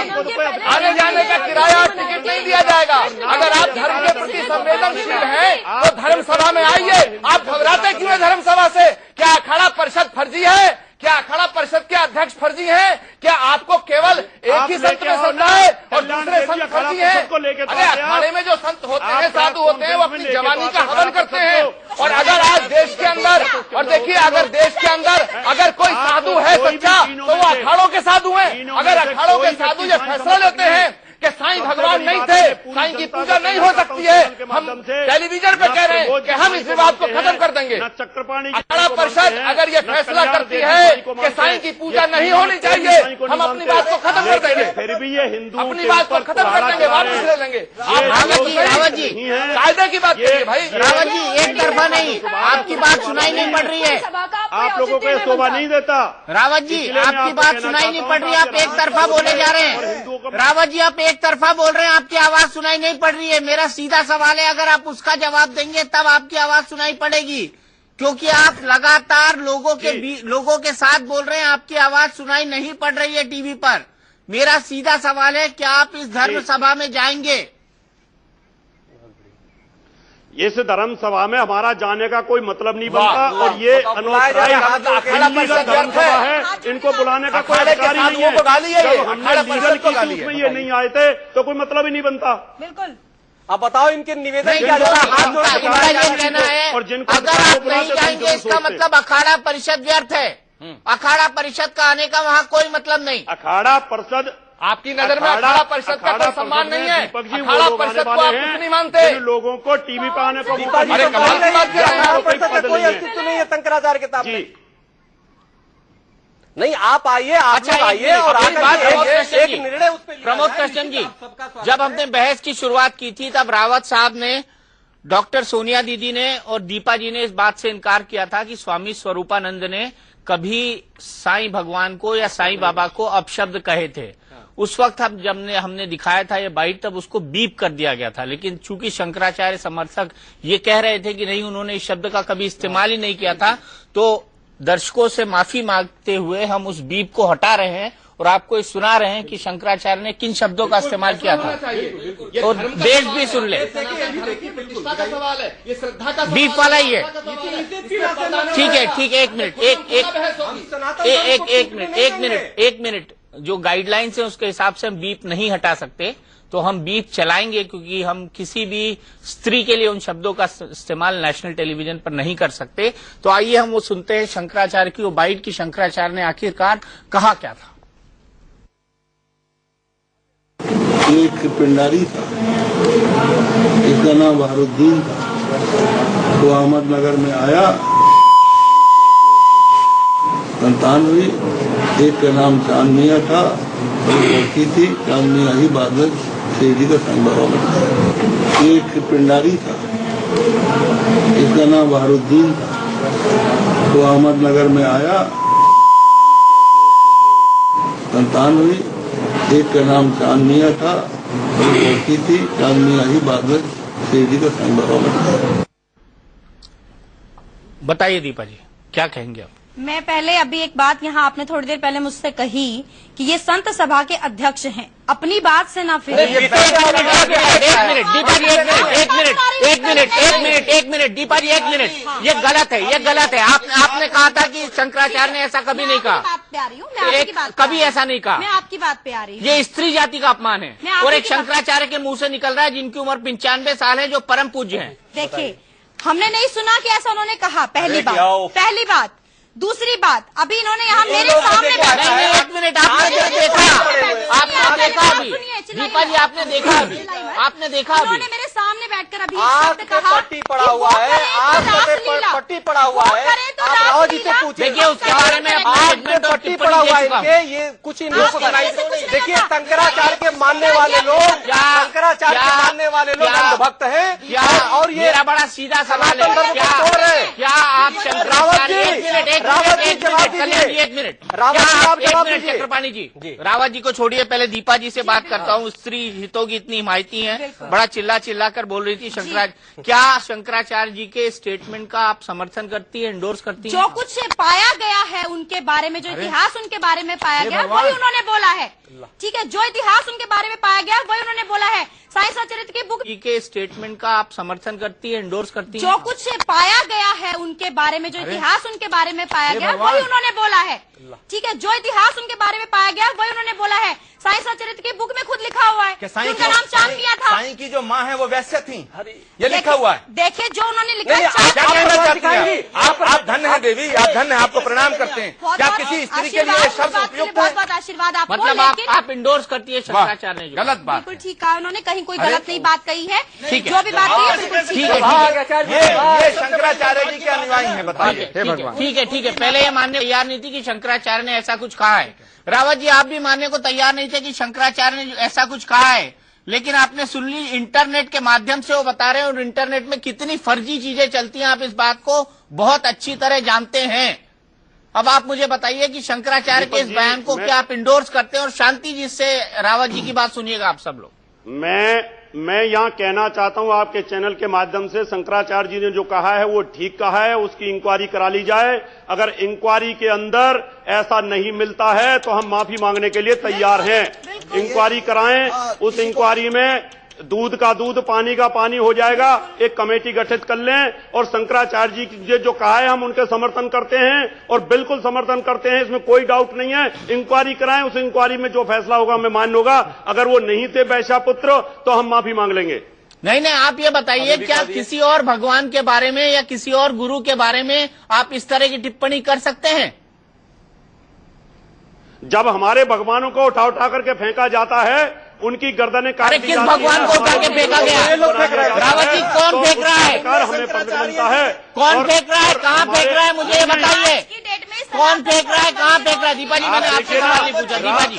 आने जाने का किराया और टिकट नहीं दिया जाएगा। अगर आप धर्म के प्रति संवेदनशील हैं तो धर्म सभा में आइए। आप घबराते क्यों हैं धर्म सभा से? क्या अखाड़ा परिषद फर्जी है? क्या अखाड़ा परिषद के अध्यक्ष फर्जी हैं? क्या आपको केवल एक ही संत में श्रद्धा है और दूसरे संत फर्जी हैं? अरे अखाड़े में जो संत होते हैं, साधु होते हैं, वो अपनी जवानी का हवन करते हैं। और अगर आज देश के अंदर, और देखिए अगर देश के अंदर अगर कोई साधु है सच्चा तो वो अखाड़ों के साधु हैं। अगर अखाड़ों के साधु ये फैसला लेते हैं कि साईं भगवान नहीं थे, साईं की पूजा नहीं हो सकती है, हम टेलीविजन पे कह रहे हैं कि हम इस विवाद को खत्म कर देंगे। अखाड़ा परिषद अगर ये फैसला करती है कि साईं की पूजा नहीं होनी चाहिए, हम अपनी बात को खत्म कर देंगे। फिर भी ये हिंदू अपनी बात को खत्म कर देंगे, वापस ले लेंगे। रावत जी कायदे की बात करिए भाई। रावत जी एक तरफा नहीं, आपकी बात सुनाई नहीं पड़ रही है। आप लोगों को शोभा नहीं देता। रावत जी आपकी बात सुनाई नहीं पड़ रही है, आप एक तरफा बोले जा रहे हैं। रावत जी आप एक तरफा बोल रहे हैं, आपकी आवाज सुनाई नहीं पड़ रही है। मेरा सीधा सवाल है, अगर आप उसका जवाब देंगे तब आपकी आवाज सुनाई पड़ेगी, क्योंकि आप लगातार लोगों के साथ बोल रहे हैं, आपकी आवाज सुनाई नहीं पड़ रही है टीवी पर। मेरा सीधा सवाल है, क्या आप इस धर्म सभा में जाएंगे? इस धर्म सभा में हमारा जाने का कोई मतलब नहीं बनता और ये अनौपचारिक धर्म सभा है, इनको बुलाने का कोई अधिकार नहीं है। जब हमने लीगल की उसमें ये नहीं आए थे तो कोई मतलब ही नहीं बनता। बिल्कुल। अब बताओ इनके निवेदन क्या कहना है, और जिनको अगर आप नहीं जाएंगे इसका मतलब अखाड़ा परिषद व्यर्थ है। अखाड़ा परिषद का आने का वहाँ कोई मतलब नहीं। अखाड़ा परिषद आपकी नजर में अखाड़ा परिषद का कोई सम्मान नहीं है? अखाड़ा परिषद को आप कुछ नहीं मानते। लोगों को टीवी पे आने को कोई अस्तित्व नहीं है शंकराचार्य के सामने। नहीं आप आइए, आप आइए और एक निर्णय उस पर। प्रमोद कृष्ण जी, जब हमने बहस की शुरुआत की थी तब रावत साहब ने, डॉक्टर सोनिया दीदी ने और दीपा जी ने इस बात से इनकार किया था कि स्वामी स्वरूपानंद ने कभी साईं भगवान को या साईं बाबा को अपशब्द कहे थे। उस वक्त हमने दिखाया था ये बाइट, तब उसको बीप कर दिया गया था। लेकिन चूंकि शंकराचार्य समर्थक ये कह रहे थे कि नहीं उन्होंने इस शब्द का कभी इस्तेमाल ही नहीं किया था, तो दर्शकों से माफी मांगते हुए हम उस बीप को हटा रहे हैं और आपको सुना रहे हैं कि शंकराचार्य ने किन शब्दों का इस्तेमाल किया था, और देश भी सुन ले। बीफ वाला ही है। ठीक है, एक मिनट, जो गाइडलाइंस है उसके हिसाब से हम बीफ नहीं हटा सकते, तो हम बीफ चलाएंगे, क्योंकि हम किसी भी स्त्री के लिए उन शब्दों का इस्तेमाल नेशनल टेलीविजन पर नहीं कर सकते। तो आइए हम वो सुनते हैं शंकराचार्य की वो बाइट की शंकराचार्य ने आखिरकार कहा क्या था। एक पिंडारी था, इसका नाम बहारुद्दीन था, वो अहमदनगर में आया, संतान हुई। एक का नाम चांद मियां था, एक लड़की थी, चांद मियां ही बाद में शेरडी का संग बाबा बन गया। एक पिंडारी था, इसका नाम बहारुद्दीन था, वो अहमदनगर में आया, संतान हुई। एक का नाम चांद मियां था, एक लड़की थी, चांद मियां ही बाद में शेरडी का संग बाबा बन गया। बताइए दीपा जी, क्या कहेंगे आप? मैं पहले अभी एक बात यहाँ आपने थोड़ी देर पहले मुझसे कही कि ये संत सभा के अध्यक्ष हैं, अपनी बात से ना फिर। एक मिनट दीपा जी, एक मिनट, ये गलत है। आपने कहा था कि शंकराचार्य ने ऐसा कभी नहीं कहा, कभी ऐसा नहीं कहा। मैं आपकी बात पे आ रही हूँ। ये स्त्री जाति का अपमान है, और एक शंकराचार्य के मुंह से निकल रहा है जिनकी उम्र 95 साल है, जो परम पूज्य हैं। देखिए, हमने नहीं सुना कि ऐसा उन्होंने कहा, पहली बात। दूसरी बात, अभी इन्होंने यहाँ मेरे सामने एक मिनट, आपने देखा अभी दीपा जी, आपने देखा अभी उन्होंने मेरे सामने बैठकर अभी शब्द कहा, पट्टी पड़ा हुआ है, पट्टी पड़ा हुआ है। आप राव जी से पूछिए, देखिए उसके बारे में पट्टी पड़ा हुआ है, ये कुछ इन लोगों को सुनाई। देखिए, शंकराचार्य के मानने वाले लोग, अंधभक्त हैं, और ये मेरा बड़ा सीधा सवाल है, क्या आप शंकराचार्य एक मिनट चक्रपाणी जी, रावत जी को छोड़िए, पहले दीपा जी से बात करता हूँ। स्त्री हितों की इतनी हिमायती हैं, बड़ा चिल्ला कर बोल रही थी क्या शंकराचार्य जी के स्टेटमेंट का आप समर्थन करती है, एंडोर्स करती है? जो कुछ पाया गया है उनके बारे में, जो इतिहास उनके बारे में पाया गया वही उन्होंने बोला है। ठीक है, जो इतिहास उनके बारे में पाया गया वही उन्होंने बोला है। साई सचरित्र की बुक के स्टेटमेंट का आप समर्थन करती है, एंडोर्स करती है? जो कुछ पाया गया है उनके बारे में, जो इतिहास उनके बारे में पाया गया वही उन्होंने बोला है। ठीक है, जो इतिहास उनके बारे में पाया गया वही उन्होंने बोला है। साई सचरित्र की बुक में खुद लिखा हुआ है, उनका नाम चांद मियां था। साईं की जो माँ है वो वैश्य थी, ये लिखा हुआ है। देखिए, जो उन्होंने लिखा है। आप धन्य है देवी, आप धन्य है, आपको प्रणाम करते हैं। क्या किसी स्त्री के लिए शब्द उपयुक्त है? बहुत आशीर्वाद आपको। मतलब आप इंडोर्स करती है शंकराचार्य ने? गलत बात, बिल्कुल ठीक कहा उन्होंने, कहीं कोई गलत नहीं बात कही है। जो भी बात कही है बिल्कुल ठीक है। ये शंकराचार्य जी के अनुयायी है, बताइए। ठीक है, पहले ये मानने तैयार नहीं थी कि शंकराचार्य ने ऐसा कुछ कहा है। रावत जी, आप भी मानने को तैयार नहीं थे कि शंकराचार्य ने ऐसा कुछ कहा है, लेकिन आपने सुन ली, इंटरनेट के माध्यम से वो बता रहे हैं, और इंटरनेट में कितनी फर्जी चीजें चलती हैं आप इस बात को बहुत अच्छी तरह जानते हैं। अब आप मुझे बताइए कि शंकराचार्य के इस बयान को क्या आप इंडोर्स करते हैं? और शांति जी से रावत जी की बात सुनिएगा आप सब लोग। मैं यहाँ कहना चाहता हूँ आपके चैनल के माध्यम से, शंकराचार्य जी ने जो कहा है वो ठीक कहा है, उसकी इंक्वायरी करा ली जाए। अगर इंक्वायरी के अंदर ऐसा नहीं मिलता है तो हम माफी मांगने के लिए तैयार हैं। इंक्वायरी कराएं, उस इंक्वायरी में दूध का दूध, पानी का पानी हो जाएगा। एक कमेटी गठित कर लें, और शंकराचार्य जी ने जो कहा है हम उनके समर्थन करते हैं, और बिल्कुल समर्थन करते हैं, इसमें कोई डाउट नहीं है। इंक्वायरी कराएं, उस इंक्वायरी में जो फैसला होगा हमें मान्य होगा। अगर वो नहीं थे वैश्या पुत्र तो हम माफी मांग लेंगे। नहीं, आप ये बताइए, क्या किसी और भगवान के बारे में या किसी और गुरु के बारे में आप इस तरह की टिप्पणी कर सकते हैं? जब हमारे भगवानों को उठा करके फेंका जाता है, उनकी गर्दनें काट दी जाती है। किस भगवान को उठा के फेंका गया? रावत जी, कौन फेंक रहा है? हमें पत्र मिलता है। कौन फेंक रहा है? कहाँ फेंक रहा है? मुझे ये बताइए, कौन फेंक रहा है, कहाँ फेंक रहा है? दीपा जी, मैंने आपसे सवाल नहीं पूछा। दीपा जी,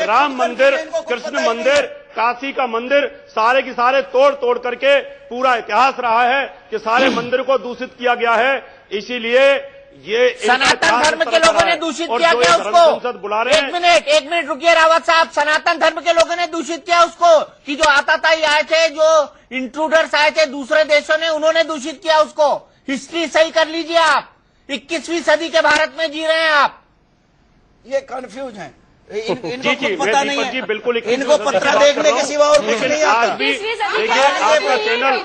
राम मंदिर, कृष्ण मंदिर, काशी का मंदिर, सारे की सारे तोड़ करके पूरा इतिहास रहा है कि सारे मंदिर को दूषित किया गया है। इसीलिए ये सनातन धर्म के लोगों ने दूषित किया क्या उसको? बुला रहे हैं। एक मिनट रुकिए रावत साहब, सनातन धर्म के लोगों ने दूषित किया उसको, कि जो आताताई आए थे, जो इंट्रूडर्स आए थे दूसरे देशों ने, उन्होंने दूषित किया उसको। हिस्ट्री सही कर लीजिए आप, 21वीं सदी के भारत में जी रहे हैं आप। ये कंफ्यूज हैं। इनको जी, पता नहीं है, बिल्कुल इनको पत्ता देखने के सिवा और कुछ नहीं आता। देखिए आपका चैनल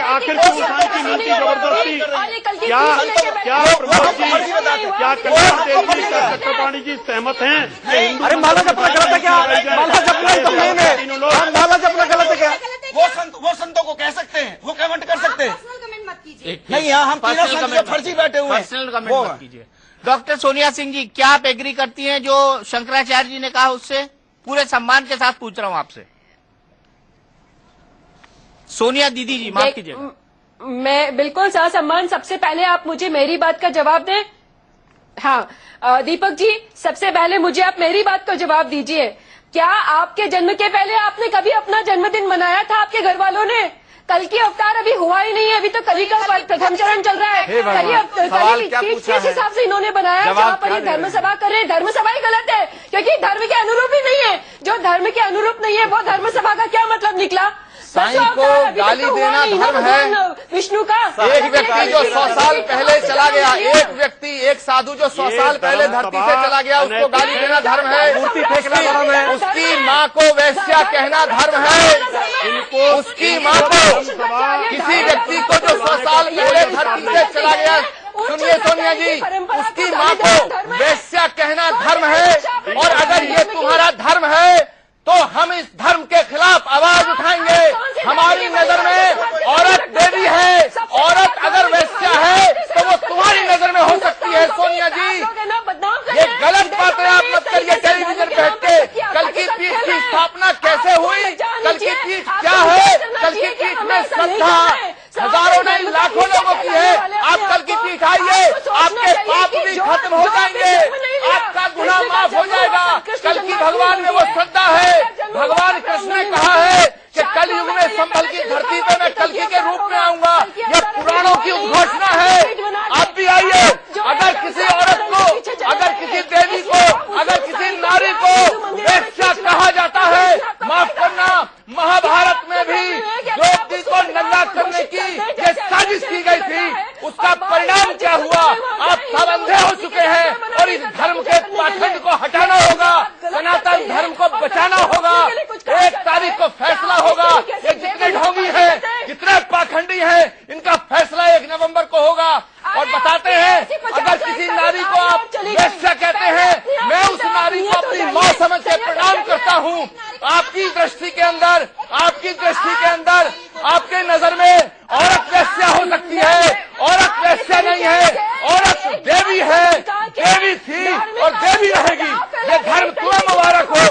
आखिर क्यों उठाई की मिलती जबरदस्ती? क्या चक्रपाणी जी सहमत हैं? अरे माला जपना गलत है क्या? माला जपना ही तो मेन है। माला जपना गलत है क्या? वो संतों को कह सकते हैं, वो कमेंट कर सकते हैं। नहीं, यहाँ हम तीनों संत फर्जी बैठे हुए हैं। पर्सनल कमेंट मत कीजिए। डॉक्टर सोनिया सिंह जी, क्या आप एग्री करती हैं जो शंकराचार्य जी ने कहा? उससे पूरे सम्मान के साथ पूछ रहा हूं आपसे। सोनिया दीदी जी, माफ कीजिएगा। मैं बिल्कुल सम्मान। सबसे पहले आप मुझे मेरी बात का जवाब दें। हाँ दीपक जी, सबसे पहले मुझे आप मेरी बात का जवाब दीजिए। क्या आपके जन्म के पहले आपने कभी अपना जन्मदिन मनाया था आपके घर वालों ने? कल की अवतार अभी हुआ ही नहीं है, अभी तो कली का प्रथम चरण चल रहा है। किस हिसाब से इन्होंने बनाया जहाँ पर ये धर्म सभा कर रहे हैं? धर्म सभा ही गलत है, क्योंकि धर्म के अनुरूप ही नहीं है। जो धर्म के अनुरूप नहीं है वो धर्म सभा का क्या मतलब निकला? साईं को गाली देना धर्म है? विष्णु का एक व्यक्ति जो 100 साल पहले चला गया, एक व्यक्ति, एक साधु जो 100 साल पहले धरती से चला गया, उसको गाली देना धर्म है? मूर्ति फेंकना धर्म है? उसकी माँ को वैश्या कहना धर्म है? उसकी माँ को, किसी व्यक्ति को जो 100 साल पहले धरती से चला गया, सुनिए सोनिया जी, उसकी माँ को वैश्या कहना धर्म है? और अगर ये तुम्हारा धर्म है तो हम इस धर्म के खिलाफ आवाज उठाएंगे। हमारी नजर में औरत देवी है, औरत अगर वैश्या है तो वो तुम्हारी नजर में हो सकती है। सोनिया जी, ये गलत बातें आप मत करिए टेलीविजन पे बैठ के। कल की पीठ की स्थापना कैसे हुई? कल की पीठ क्या है? कल की पीठ में श्रद्धा हजारों नहीं लाखों लोगों की है। आप कल की पीठ आइए, आपके पाप भी खत्म हो जाएंगे, आपका गुनाह माफ हो जाएगा। कल की भगवान में वो श्रद्धा है। भगवान कृष्ण ने कहा है कि कल युग में संभल की धरती पे मैं कल्कि के रूप में आऊंगा। यह पुराणों की उद्घोषणा है। आप भी आइए। अगर किसी औरत को, अगर किसी देवी को, अगर किसी नारी को वैश्या कहा जाता है, माफ करना, महाभारत में भी द्रौपदी को नंगा करने की ये साजिश की गई थी। उसका परिणाम क्या हुआ? आप सब अंधे हो चुके हैं और इस धर्म के पाखंड को हटाना होगा, सनातन धर्म को बचाना होगा। 1 तारीख को फैसला होगा। ये जितने ढोंगी हैं, जितने पाखंडी हैं, इनका फैसला 1 नवंबर को होगा। और बताते हैं, अगर किसी नारी को आप वैश्या कहते हैं, मैं उस नारी को अपनी माँ समझ के प्रणाम करता हूँ। आपकी दृष्टि के अंदर, आपकी दृष्टि के अंदर, आपके नजर में औरत वैश्या हो सकती है। औरत वैश्या नहीं है, औरत देवी है, देवी थी और देवी रहेगी। ये धर्म तुम्हें मुबारक हो।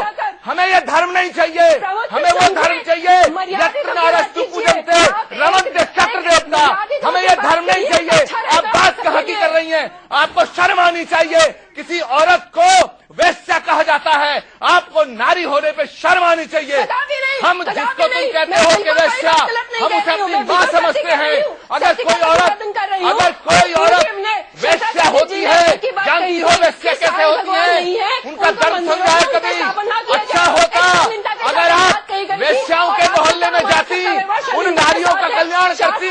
हमें ये धर्म नहीं चाहिए, हमें वो धर्म चाहिए यत्र नारस्तु पूजन्ते रमन्ते चक्र देवता। हमें ये धर्म नहीं चाहिए। आप बात कहाँ की कर रही हैं? आपको शर्म आनी चाहिए। किसी औरत को वैश्या कहा जाता है, आपको नारी होने पे शर्म आनी चाहिए। हम जिसको तुम कहते हो कि वैश्या, हम उसे अपनी माँ समझते हैं। अगर कोई औरत वैश्या होती है, जानती हो वैश्या कैसे होती है? उनका दर्द सुन रहा है कभी? अच्छा होता अगर आप वैश्याओं के मोहल्ले में जाती, उन नारियों का कल्याण करती,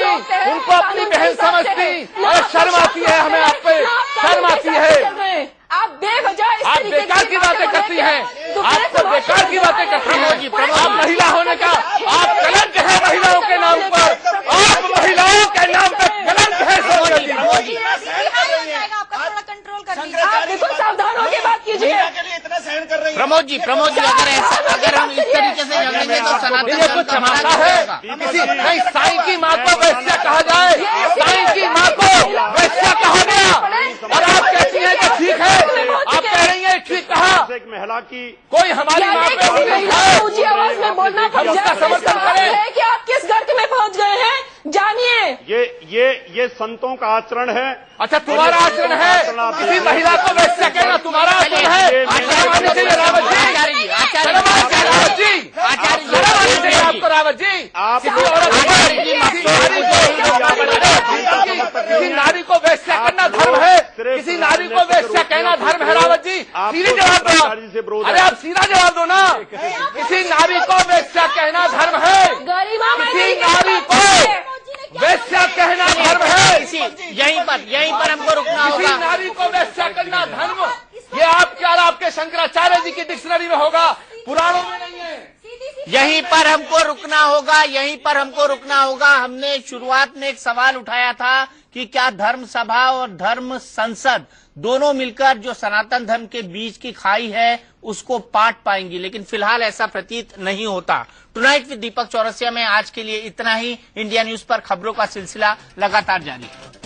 उनको अपनी बहन समझती। और शर्म आती है हमें, आप पे शर्म आती है। आप बेवजह आप बेकार की बातें करती हैं, आपको बेकार की बातें करती हैं। आप महिला होने का आप कलंक है महिलाओं के नाम पर, आप महिलाओं के नाम पर कलंक है। देखो सावधान होकर बात कीजिए। प्रमोद जी, अगर हम इस तरीके से झगड़ेंगे तो सनातन कुछ चमाता है। किसी नहीं, साईं की माँ को वैश्या कहा जाए, साईं की माँ को वैश्या कहा गया और आप कहती हैं कि ठीक है। आप कह रही हैं ठीक कहा। एक महिला की कोई हमारी माँ पे ऊंची आवाज में बोलना हम उसका समर्थन करें कि आप किस गर्त में पहुंच गए हैं, जानिए। ये संतों का आचरण है। अच्छा, तुम्हारा आचरण है? किसी महिला को वैश्या कहना तुम्हारा आचरण है? रावत जी, रावत जी, आपको रावत जी, किसी औरत किसी नारी को वैश्या करना धर्म है? किसी नारी को वैश्या कहना धर्म है? रावत जी, सीधे जवाब दो। अरे आप सीधा जवाब दो ना। किसी नारी को वैश्या कहना धर्म है? किसी नारी को वैश्या कहना धर्म है? यहीं पर हमको रुकना होगा। किसी नारी को वैश्या करना धर्म, ये आपके और आपके शंकराचार्य जी की डिक्शनरी में होगा, पुराणों में नहीं है। यहीं पर हमको रुकना होगा, यहीं पर हमको रुकना होगा। हमने शुरुआत में एक सवाल उठाया था कि क्या धर्म सभा और धर्म संसद दोनों मिलकर जो सनातन धर्म के बीच की खाई है उसको पाट पाएंगी, लेकिन फिलहाल ऐसा प्रतीत नहीं होता। टुनाइट विद दीपक चौरसिया में आज के लिए इतना ही। इंडिया न्यूज पर खबरों का सिलसिला लगातार जारी है।